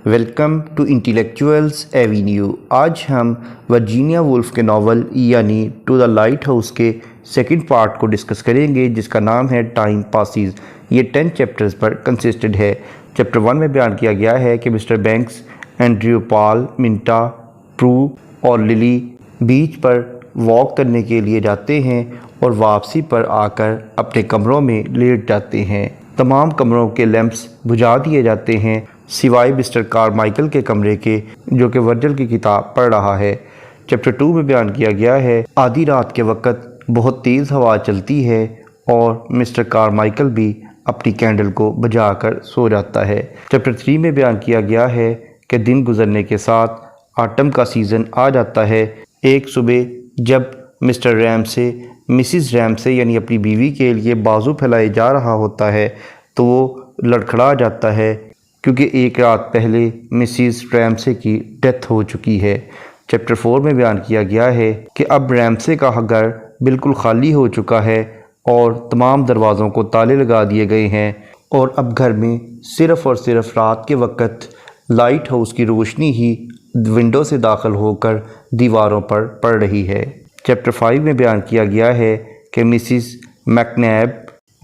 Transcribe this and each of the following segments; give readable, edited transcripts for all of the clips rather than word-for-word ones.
Welcome to انٹیلیکچوئلز avenue. آج ہم Virginia wolf کے ناول یعنی ٹو دا لائٹ ہاؤس کے سیکنڈ پارٹ کو ڈسکس کریں گے، جس کا نام ہے ٹائم پاسز۔ یہ 10 چیپٹرز پر کنسسٹڈ ہے۔ چیپٹر 1 میں بیان کیا گیا ہے کہ مسٹر بینکس، اینڈریو، پال، منٹا، پرو اور للی بیچ پر واک کرنے کے لیے جاتے ہیں اور واپسی پر آ کر اپنے کمروں میں لیٹ جاتے ہیں۔ تمام کمروں کے لیمپس بجھا دیے جاتے ہیں سوائے مسٹر کارمائیکل کے کمرے کے، جو کہ ورجل کی کتاب پڑھ رہا ہے۔ چیپٹر 2 میں بیان کیا گیا ہے آدھی رات کے وقت بہت تیز ہوا چلتی ہے اور مسٹر کارمائیکل بھی اپنی کینڈل کو بجھا کر سو جاتا ہے۔ چیپٹر 3 میں بیان کیا گیا ہے کہ دن گزرنے کے ساتھ آٹم کا سیزن آ جاتا ہے۔ ایک صبح جب مسٹر ریمسے مسز ریمسے یعنی اپنی بیوی کے لیے بازو پھیلائے جا رہا ہوتا ہے تو وہ لڑکھڑا جاتا ہے، کیونکہ ایک رات پہلے مسز ریمسے کی ڈیتھ ہو چکی ہے۔ چیپٹر 4 میں بیان کیا گیا ہے کہ اب ریمسے کا گھر بالکل خالی ہو چکا ہے اور تمام دروازوں کو تالے لگا دیے گئے ہیں، اور اب گھر میں صرف اور صرف رات کے وقت لائٹ ہاؤس کی روشنی ہی ونڈو سے داخل ہو کر دیواروں پر پڑ رہی ہے۔ چیپٹر 5 میں بیان کیا گیا ہے کہ مسز میکنیب،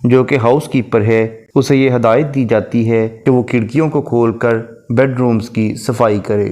جو کہ ہاؤس کیپر ہے، اسے یہ ہدایت دی جاتی ہے کہ وہ کھڑکیوں کو کھول کر بیڈ رومز کی صفائی کرے۔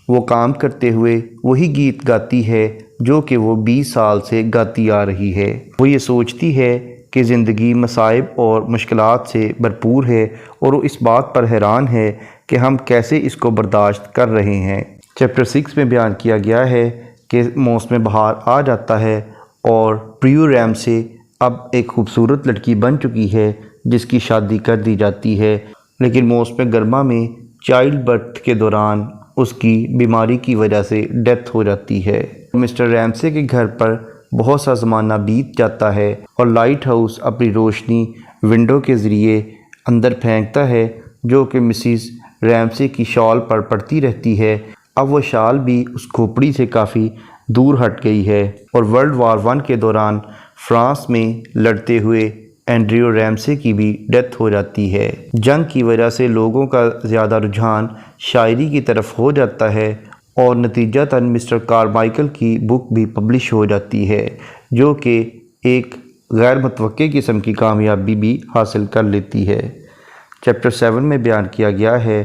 وہ کام کرتے ہوئے وہی گیت گاتی ہے جو کہ وہ 20 سال سے گاتی آ رہی ہے۔ وہ یہ سوچتی ہے کہ زندگی مصائب اور مشکلات سے بھرپور ہے، اور وہ اس بات پر حیران ہے کہ ہم کیسے اس کو برداشت کر رہے ہیں۔ چیپٹر 6 میں بیان کیا گیا ہے کہ موسم بہار آ جاتا ہے اور پریو ریمسے اب ایک خوبصورت لڑکی بن چکی ہے جس کی شادی کر دی جاتی ہے، لیکن موسم گرما میں چائلڈ برتھ کے دوران اس کی بیماری کی وجہ سے ڈیتھ ہو جاتی ہے۔ مسٹر ریمسے کے گھر پر بہت سا زمانہ بیت جاتا ہے اور لائٹ ہاؤس اپنی روشنی ونڈو کے ذریعے اندر پھینکتا ہے، جو کہ مسز ریمسے کی شال پر پڑتی رہتی ہے۔ اب وہ شال بھی اس کھوپڑی سے کافی دور ہٹ گئی ہے، اور ورلڈ وار 1 کے دوران فرانس میں لڑتے ہوئے اینڈریو ریمسے کی بھی ڈیتھ ہو جاتی ہے۔ جنگ کی وجہ سے لوگوں کا زیادہ رجحان شاعری کی طرف ہو جاتا ہے، اور نتیجتاً مسٹر کارمائیکل کی بک بھی پبلش ہو جاتی ہے، جو کہ ایک غیر متوقع قسم کی کامیابی بھی حاصل کر لیتی ہے۔ چیپٹر 7 میں بیان کیا گیا ہے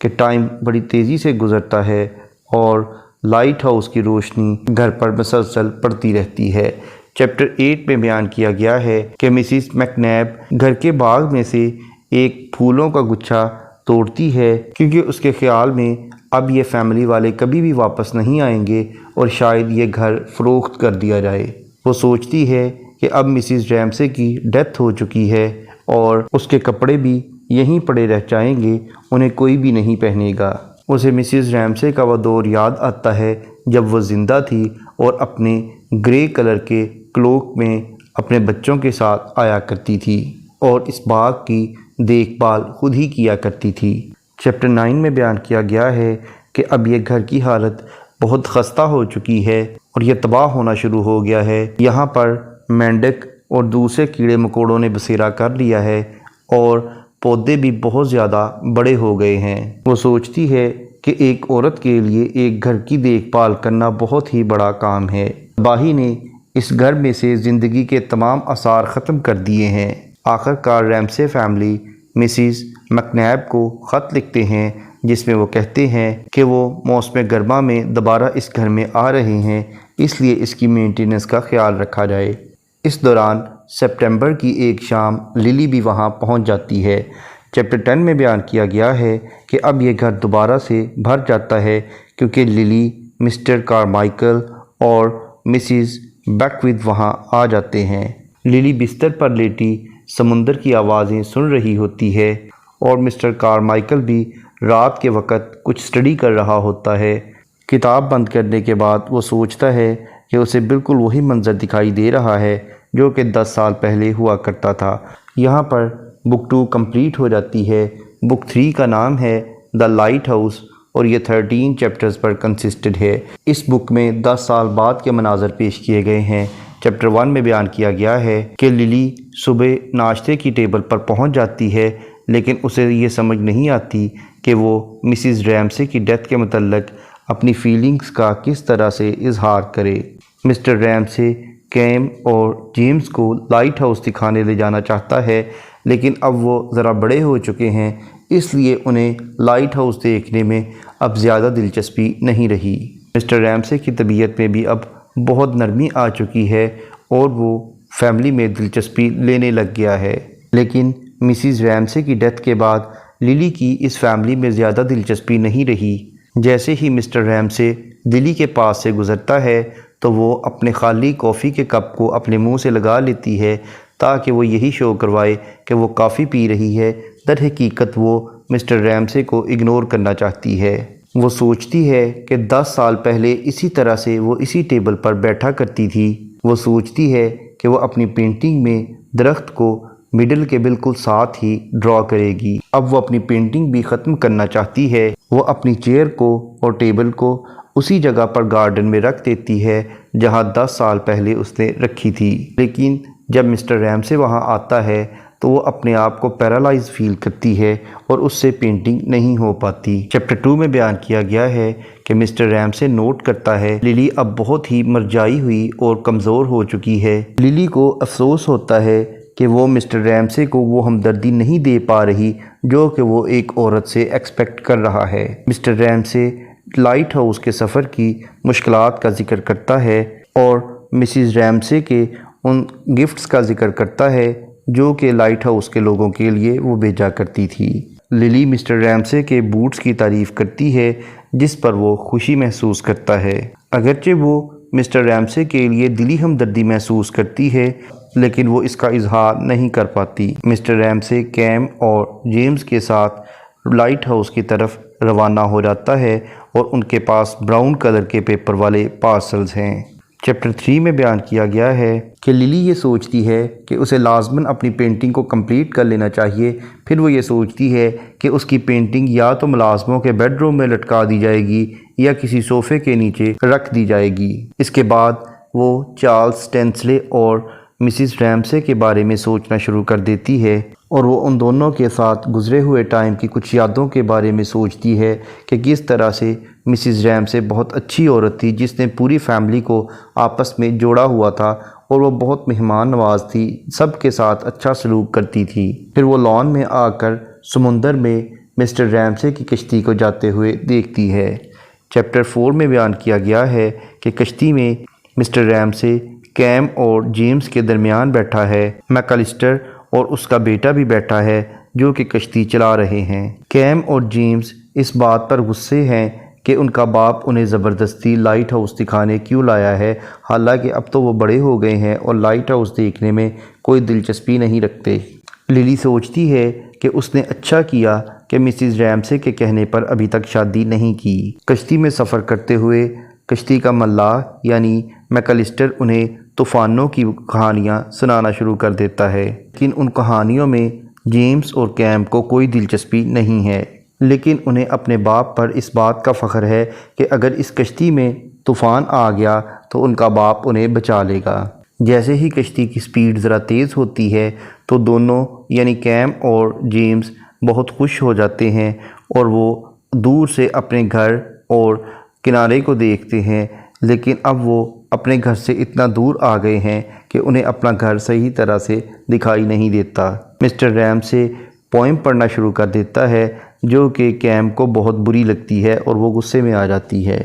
کہ ٹائم بڑی تیزی سے گزرتا ہے اور لائٹ ہاؤس کی روشنی گھر پر مسلسل پڑتی رہتی ہے۔ چیپٹر 8 میں بیان کیا گیا ہے کہ مسز میکنیب گھر کے باغ میں سے ایک پھولوں کا گچھا توڑتی ہے، کیونکہ اس کے خیال میں اب یہ فیملی والے کبھی بھی واپس نہیں آئیں گے اور شاید یہ گھر فروخت کر دیا جائے۔ وہ سوچتی ہے کہ اب مسز ریمسے کی ڈیتھ ہو چکی ہے اور اس کے کپڑے بھی یہیں پڑے رہ جائیں گے، انہیں کوئی بھی نہیں پہنے گا۔ اسے مسز ریمسے کا وہ دور یاد آتا ہے جب وہ زندہ تھی اور اپنے گرے کلر کے کلوک میں اپنے بچوں کے ساتھ آیا کرتی تھی اور اس باغ کی دیکھ بھال خود ہی کیا کرتی تھی۔ چیپٹر 9 میں بیان کیا گیا ہے کہ اب یہ گھر کی حالت بہت خستہ ہو چکی ہے اور یہ تباہ ہونا شروع ہو گیا ہے۔ یہاں پر مینڈک اور دوسرے کیڑے مکوڑوں نے بسیرا کر لیا ہے اور پودے بھی بہت زیادہ بڑے ہو گئے ہیں۔ وہ سوچتی ہے کہ ایک عورت کے لیے ایک گھر کی دیکھ بھال کرنا بہت ہی بڑا کام ہے۔ تباہی نے اس گھر میں سے زندگی کے تمام آثار ختم کر دیے ہیں۔ آخر کار ریمسے فیملی مسز میکنیب کو خط لکھتے ہیں، جس میں وہ کہتے ہیں کہ وہ موسم گرما میں دوبارہ اس گھر میں آ رہے ہیں، اس لیے اس کی مینٹیننس کا خیال رکھا جائے۔ اس دوران سپٹمبر کی ایک شام للی بھی وہاں پہنچ جاتی ہے۔ چیپٹر 10 میں بیان کیا گیا ہے کہ اب یہ گھر دوبارہ سے بھر جاتا ہے، کیونکہ للی، مسٹر کارمائیکل اور مسز بیکوتھ وہاں آ جاتے ہیں۔ للی بستر پر لیٹی سمندر کی آوازیں سن رہی ہوتی ہے، اور مسٹر کارمائیکل بھی رات کے وقت کچھ اسٹڈی کر رہا ہوتا ہے۔ کتاب بند کرنے کے بعد وہ سوچتا ہے کہ اسے بالکل وہی منظر دکھائی دے رہا ہے جو کہ 10 سال پہلے ہوا کرتا تھا۔ یہاں پر بک 2 کمپلیٹ ہو جاتی ہے۔ بک 3 کا نام ہے دا لائٹ ہاؤس، اور یہ 13 چیپٹرز پر کنسسٹڈ ہے۔ اس بک میں 10 سال بعد کے مناظر پیش کیے گئے ہیں۔ چیپٹر 1 میں بیان کیا گیا ہے کہ للی صبح ناشتے کی ٹیبل پر پہنچ جاتی ہے لیکن اسے یہ سمجھ نہیں آتی کہ وہ مسز رامسے کی ڈیتھ کے متعلق اپنی فیلنگز کا کس طرح سے اظہار کرے۔ مسٹر رامسے کیم اور جیمز کو لائٹ ہاؤس دکھانے لے جانا چاہتا ہے، لیکن اب وہ ذرا بڑے ہو چکے ہیں، اس لیے انہیں لائٹ ہاؤس دیکھنے میں اب زیادہ دلچسپی نہیں رہی۔ مسٹر رامسے کی طبیعت میں بھی اب بہت نرمی آ چکی ہے اور وہ فیملی میں دلچسپی لینے لگ گیا ہے، لیکن مسز رامسے کی ڈیتھ کے بعد للی کی اس فیملی میں زیادہ دلچسپی نہیں رہی۔ جیسے ہی مسٹر رامسے للی کے پاس سے گزرتا ہے تو وہ اپنے خالی کافی کے کپ کو اپنے منہ سے لگا لیتی ہے تاکہ وہ یہی شو کروائے کہ وہ کافی پی رہی ہے۔ در حقیقت وہ مسٹر رامسے کو اگنور کرنا چاہتی ہے۔ وہ سوچتی ہے کہ 10 سال پہلے اسی طرح سے وہ اسی ٹیبل پر بیٹھا کرتی تھی۔ وہ سوچتی ہے کہ وہ اپنی پینٹنگ میں درخت کو مڈل کے بالکل ساتھ ہی ڈرا کرے گی۔ اب وہ اپنی پینٹنگ بھی ختم کرنا چاہتی ہے۔ وہ اپنی چیئر کو اور ٹیبل کو اسی جگہ پر گارڈن میں رکھ دیتی ہے جہاں 10 سال پہلے اس نے رکھی تھی، لیکن جب مسٹر رامسے وہاں آتا ہے تو وہ اپنے آپ کو پیرالائز فیل کرتی ہے اور اس سے پینٹنگ نہیں ہو پاتی۔ چیپٹر 2 میں بیان کیا گیا ہے کہ مسٹر رامسے نوٹ کرتا ہے للی اب بہت ہی مرجائی ہوئی اور کمزور ہو چکی ہے۔ للی کو افسوس ہوتا ہے کہ وہ مسٹر رامسے کو وہ ہمدردی نہیں دے پا رہی جو کہ وہ ایک عورت سے ایکسپیکٹ کر رہا ہے۔ مسٹر رامسے لائٹ ہاؤس کے سفر کی مشکلات کا ذکر کرتا ہے اور مسز رامسے کے ان گفٹس کا ذکر کرتا ہے جو کہ لائٹ ہاؤس کے لوگوں کے لیے وہ بھیجا کرتی تھی۔ للی مسٹر رامسے کے بوٹس کی تعریف کرتی ہے جس پر وہ خوشی محسوس کرتا ہے۔ اگرچہ وہ مسٹر رامسے کے لیے دلی ہمدردی محسوس کرتی ہے لیکن وہ اس کا اظہار نہیں کر پاتی۔ مسٹر رامسے کیم اور جیمز کے ساتھ لائٹ ہاؤس کی طرف روانہ ہو جاتا ہے اور ان کے پاس براؤن کلر کے پیپر والے پارسلز ہیں۔ چیپٹر 3 میں بیان کیا گیا ہے کہ للی یہ سوچتی ہے کہ اسے لازماً اپنی پینٹنگ کو کمپلیٹ کر لینا چاہیے۔ پھر وہ یہ سوچتی ہے کہ اس کی پینٹنگ یا تو ملازموں کے بیڈ روم میں لٹکا دی جائے گی یا کسی صوفے کے نیچے رکھ دی جائے گی۔ اس کے بعد وہ چارلز ٹینسلے اور مسز رامسے کے بارے میں سوچنا شروع کر دیتی ہے اور وہ ان دونوں کے ساتھ گزرے ہوئے ٹائم کی کچھ یادوں کے بارے میں سوچتی ہے کہ کس طرح سے مسز رامسے بہت اچھی عورت تھی جس نے پوری فیملی کو آپس میں جوڑا ہوا تھا اور وہ بہت مہمان نواز تھی، سب کے ساتھ اچھا سلوک کرتی تھی۔ پھر وہ لان میں آ کر سمندر میں مسٹر رامسے کی کشتی کو جاتے ہوئے دیکھتی ہے۔ چیپٹر 4 میں بیان کیا گیا ہے کہ کشتی میں مسٹر رامسے کیم اور جیمز کے درمیان بیٹھا ہے۔ میکالسٹر اور اس کا بیٹا بھی بیٹھا ہے جو کہ کشتی چلا رہے ہیں۔ کیم اور جیمز اس بات پر غصے ہیں کہ ان کا باپ انہیں زبردستی لائٹ ہاؤس دکھانے کیوں لایا ہے، حالانکہ اب تو وہ بڑے ہو گئے ہیں اور لائٹ ہاؤس دیکھنے میں کوئی دلچسپی نہیں رکھتے۔ للی سوچتی ہے کہ اس نے اچھا کیا کہ مسز رامسے کے کہنے پر ابھی تک شادی نہیں کی۔ کشتی میں سفر کرتے ہوئے کشتی کا ملاح یعنی میکالسٹر انہیں طوفانوں کی کہانیاں سنانا شروع کر دیتا ہے، لیکن ان کہانیوں میں جیمز اور کیم کو کوئی دلچسپی نہیں ہے، لیکن انہیں اپنے باپ پر اس بات کا فخر ہے کہ اگر اس کشتی میں طوفان آ گیا تو ان کا باپ انہیں بچا لے گا۔ جیسے ہی کشتی کی سپیڈ ذرا تیز ہوتی ہے تو دونوں یعنی کیم اور جیمز بہت خوش ہو جاتے ہیں اور وہ دور سے اپنے گھر اور کنارے کو دیکھتے ہیں، لیکن اب وہ اپنے گھر سے اتنا دور آ گئے ہیں کہ انہیں اپنا گھر صحیح طرح سے دکھائی نہیں دیتا۔ مسٹر رامسے پوئم پڑھنا شروع کر دیتا ہے جو کہ کیم کو بہت بری لگتی ہے اور وہ غصے میں آ جاتی ہے۔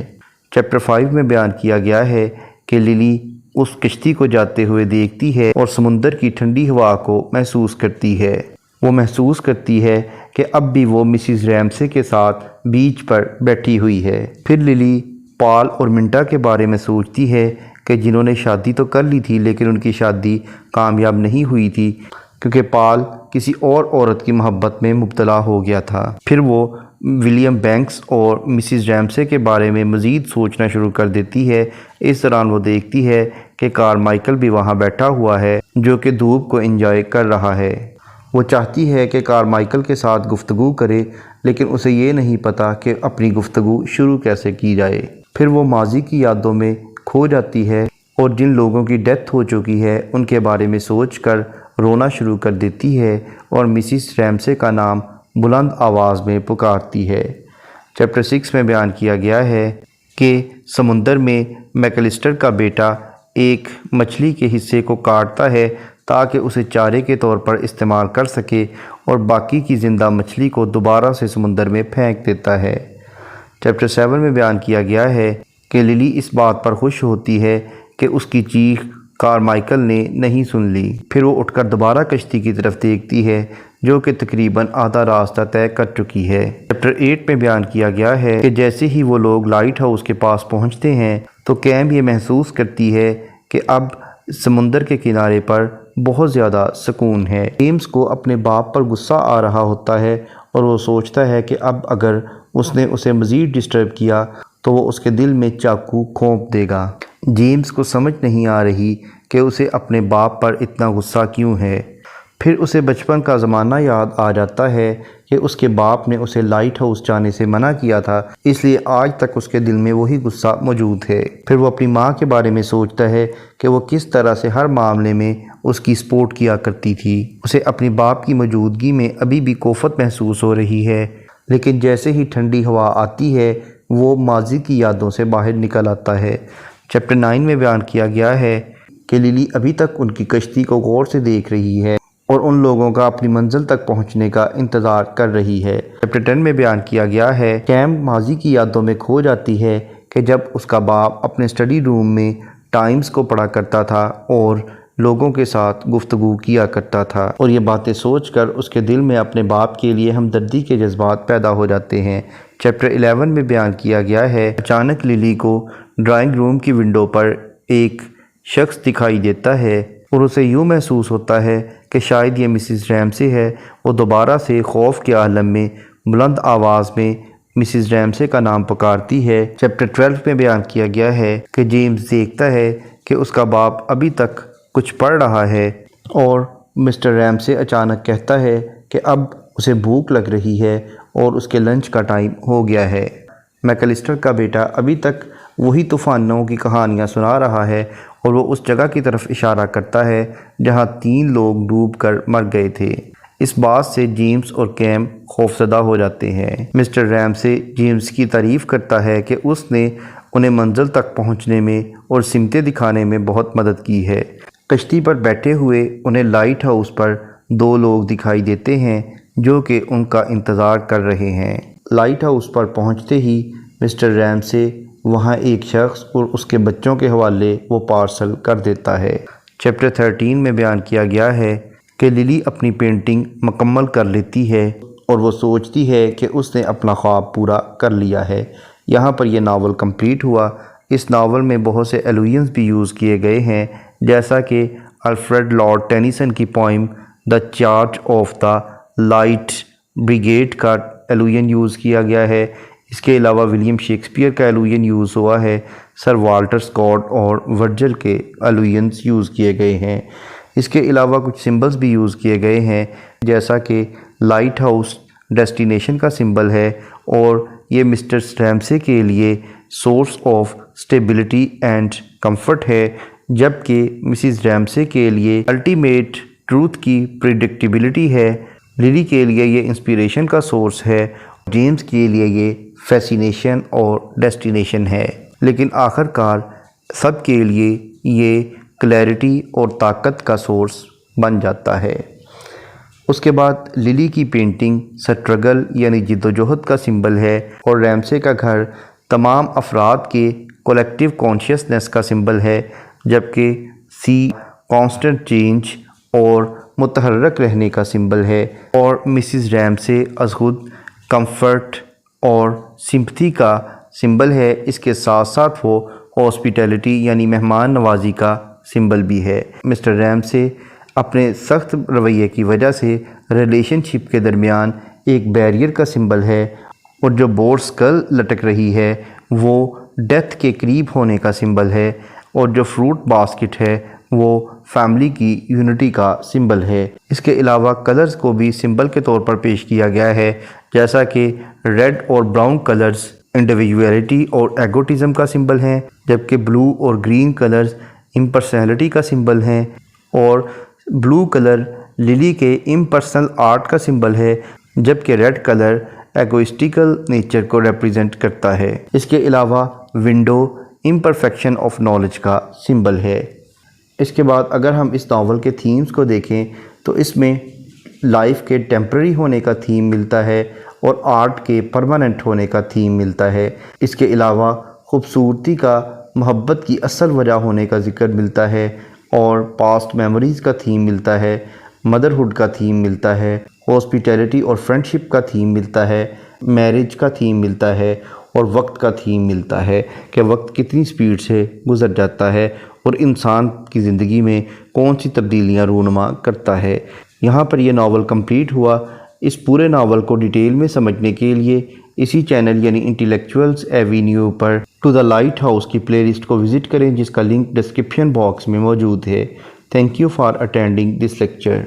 چیپٹر 5 میں بیان کیا گیا ہے کہ للی اس کشتی کو جاتے ہوئے دیکھتی ہے اور سمندر کی ٹھنڈی ہوا کو محسوس کرتی ہے۔ وہ محسوس کرتی ہے کہ اب بھی وہ مسز رامسے کے ساتھ بیچ پر بیٹھی ہوئی ہے۔ پھر للی پال اور منٹا کے بارے میں سوچتی ہے کہ جنہوں نے شادی تو کر لی تھی لیکن ان کی شادی کامیاب نہیں ہوئی تھی کیونکہ پال کسی اور عورت کی محبت میں مبتلا ہو گیا تھا۔ پھر وہ ولیم بینکس اور مسز رامسے کے بارے میں مزید سوچنا شروع کر دیتی ہے۔ اس دوران وہ دیکھتی ہے کہ کارمائیکل بھی وہاں بیٹھا ہوا ہے جو کہ دھوپ کو انجوائے کر رہا ہے۔ وہ چاہتی ہے کہ کارمائیکل کے ساتھ گفتگو کرے لیکن اسے یہ نہیں پتا کہ اپنی گفتگو شروع کیسے کی جائے۔ پھر وہ ماضی کی یادوں میں کھو جاتی ہے اور جن لوگوں کی ڈیتھ ہو چکی ہے ان کے بارے میں سوچ کر رونا شروع کر دیتی ہے اور مسز ریمسے کا نام بلند آواز میں پکارتی ہے۔ چیپٹر 6 میں بیان کیا گیا ہے کہ سمندر میں میکلسٹر کا بیٹا ایک مچھلی کے حصے کو کاٹتا ہے تاکہ اسے چارے کے طور پر استعمال کر سکے اور باقی کی زندہ مچھلی کو دوبارہ سے سمندر میں پھینک دیتا ہے۔ چیپٹر 7 میں بیان کیا گیا ہے کہ للی اس بات پر خوش ہوتی ہے کہ اس کی چیخ کارمائیکل نے نہیں سن لی۔ پھر وہ اٹھ کر دوبارہ کشتی کی طرف دیکھتی ہے جو کہ تقریباً آدھا راستہ طے کر چکی ہے۔ چیپٹر 8 میں بیان کیا گیا ہے کہ جیسے ہی وہ لوگ لائٹ ہاؤس کے پاس پہنچتے ہیں تو کیم یہ محسوس کرتی ہے کہ اب سمندر کے کنارے پر بہت زیادہ سکون ہے۔ جیمز کو اپنے باپ پر غصہ آ رہا ہوتا ہے اور وہ سوچتا ہے کہ اب اگر اس نے اسے مزید ڈسٹرب کیا تو وہ اس کے دل میں چاقو گھونپ دے گا۔ جیمز کو سمجھ نہیں آ رہی کہ اسے اپنے باپ پر اتنا غصہ کیوں ہے۔ پھر اسے بچپن کا زمانہ یاد آ جاتا ہے کہ اس کے باپ نے اسے لائٹ ہاؤس جانے سے منع کیا تھا، اس لیے آج تک اس کے دل میں وہی غصہ موجود ہے۔ پھر وہ اپنی ماں کے بارے میں سوچتا ہے کہ وہ کس طرح سے ہر معاملے میں اس کی سپورٹ کیا کرتی تھی۔ اسے اپنی باپ کی موجودگی میں ابھی بھی کوفت محسوس ہو رہی ہے، لیکن جیسے ہی ٹھنڈی ہوا آتی ہے وہ ماضی کی یادوں سے باہر نکل آتا ہے۔ چیپٹر 9 میں بیان کیا گیا ہے کہ للی ابھی تک ان کی کشتی کو غور سے دیکھ رہی ہے اور ان لوگوں کا اپنی منزل تک پہنچنے کا انتظار کر رہی ہے۔ چیپٹر 10 میں بیان کیا گیا ہے کیم ماضی کی یادوں میں کھو جاتی ہے کہ جب اس کا باپ اپنے اسٹڈی روم میں ٹائمز کو پڑھا کرتا تھا اور لوگوں کے ساتھ گفتگو کیا کرتا تھا، اور یہ باتیں سوچ کر اس کے دل میں اپنے باپ کے لیے ہمدردی کے جذبات پیدا ہو جاتے ہیں۔ چیپٹر 11 میں بیان کیا گیا ہے اچانک للی کو ڈرائنگ روم کی ونڈو پر ایک شخص دکھائی دیتا ہے اور اسے یوں محسوس ہوتا ہے کہ شاید یہ مسز ریمسے ہے۔ وہ دوبارہ سے خوف کے عالم میں بلند آواز میں مسز ریمسے کا نام پکارتی ہے۔ چیپٹر 12 میں بیان کیا گیا ہے کہ جیمز دیکھتا ہے کہ اس کا باپ ابھی تک کچھ پڑھ رہا ہے اور مسٹر ریمسے اچانک کہتا ہے کہ اب اسے بھوک لگ رہی ہے اور اس کے لنچ کا ٹائم ہو گیا ہے۔ میکلسٹر کا بیٹا ابھی تک وہی طوفانوں کی کہانیاں سنا رہا ہے اور وہ اس جگہ کی طرف اشارہ کرتا ہے جہاں 3 لوگ ڈوب کر مر گئے تھے۔ اس بات سے جیمز اور کیم خوفزدہ ہو جاتے ہیں۔ مسٹر ریمسے جیمز کی تعریف کرتا ہے کہ اس نے انہیں منزل تک پہنچنے میں اور سمتیں دکھانے میں بہت مدد کی ہے۔ کشتی پر بیٹھے ہوئے انہیں لائٹ ہاؤس پر 2 لوگ دکھائی دیتے ہیں جو کہ ان کا انتظار کر رہے ہیں۔ لائٹ ہاؤس پر پہنچتے ہی مسٹر ریمسے وہاں ایک شخص اور اس کے بچوں کے حوالے وہ پارسل کر دیتا ہے۔ چیپٹر 13 میں بیان کیا گیا ہے کہ للی اپنی پینٹنگ مکمل کر لیتی ہے اور وہ سوچتی ہے کہ اس نے اپنا خواب پورا کر لیا ہے۔ یہاں پر یہ ناول کمپلیٹ ہوا۔ اس ناول میں بہت سے ایلوینز بھی یوز کیے گئے ہیں، جیسا کہ الفریڈ لارڈ ٹینیسن کی poem the charge of the light brigade کا ایلوین یوز کیا گیا ہے۔ اس کے علاوہ ولیم شیکسپیئر کا ایلوین یوز ہوا ہے، سر والٹر اسکاٹ اور ورجل کے ایلوینز یوز کیے گئے ہیں۔ اس کے علاوہ کچھ سمبلز بھی یوز کیے گئے ہیں، جیسا کہ لائٹ ہاؤس ڈیسٹینیشن کا سمبل ہے اور یہ مسٹر ریمسے کے لیے source of stability and comfort ہے، جبکہ مسز ریمسے کے لیے الٹیمیٹ ٹروتھ کی پریڈکٹیبلٹی ہے۔ للی کے لیے یہ انسپیریشن کا سورس ہے، جیمز کے لیے یہ فیسینیشن اور ڈیسٹینیشن ہے، لیکن آخر کار سب کے لیے یہ کلیئرٹی اور طاقت کا سورس بن جاتا ہے۔ اس کے بعد للی کی پینٹنگ سٹرگل یعنی جد و جہد کا سمبل ہے اور ریمسے کا گھر تمام افراد کے کولیکٹیو کانشیسنس کا سمبل ہے، جبکہ سی کانسٹنٹ چینج اور متحرک رہنے کا سمبل ہے، اور مسز ریمسے از خود کمفرٹ اور سمپتھی کا سمبل ہے۔ اس کے ساتھ ساتھ وہ ہاسپیٹیلٹی یعنی مہمان نوازی کا سمبل بھی ہے۔ مسٹر ریمسے اپنے سخت رویے کی وجہ سے ریلیشن شپ کے درمیان ایک بیریئر کا سمبل ہے، اور جو بورڈ سکل لٹک رہی ہے وہ ڈیتھ کے قریب ہونے کا سمبل ہے، اور جو فروٹ باسکٹ ہے وہ فیملی کی یونٹی کا سمبل ہے۔ اس کے علاوہ کلرز کو بھی سمبل کے طور پر پیش کیا گیا ہے، جیسا کہ ریڈ اور براؤن کلرز انڈیویجویلٹی اور ایگوٹزم کا سمبل ہیں، جبکہ بلو اور گرین کلرز امپرسنالٹی کا سمبل ہیں، اور بلو کلر للی کے امپرسنل آرٹ کا سمبل ہے، جبکہ ریڈ کلر ایگوئسٹیکل نیچر کو ریپریزنٹ کرتا ہے۔ اس کے علاوہ ونڈو امپرفیکشن آف نالج کا سمبل ہے۔ اس کے بعد اگر ہم اس ناول کے تھیمز کو دیکھیں تو اس میں لائف کے ٹیمپرری ہونے کا تھیم ملتا ہے اور آرٹ کے پرماننٹ ہونے کا تھیم ملتا ہے۔ اس کے علاوہ خوبصورتی کا محبت کی اصل وجہ ہونے کا ذکر ملتا ہے اور پاسٹ میموریز کا تھیم ملتا ہے، مدرہڈ کا تھیم ملتا ہے، ہاسپیٹیلٹی اور فرینڈشپ کا تھیم ملتا ہے، میرج کا تھیم ملتا ہے اور وقت کا تھیم ملتا ہے کہ وقت کتنی سپیڈ سے گزر جاتا ہے اور انسان کی زندگی میں کون سی تبدیلیاں رونما کرتا ہے۔ یہاں پر یہ ناول کمپلیٹ ہوا۔ اس پورے ناول کو ڈیٹیل میں سمجھنے کے لیے اسی چینل یعنی انٹیلیکچوئلز ایوینیو پر ٹو دا لائٹ ہاؤس کی پلے لسٹ کو وزٹ کریں، جس کا لنک ڈسکرپشن باکس میں موجود ہے۔ Thank you for attending this lecture.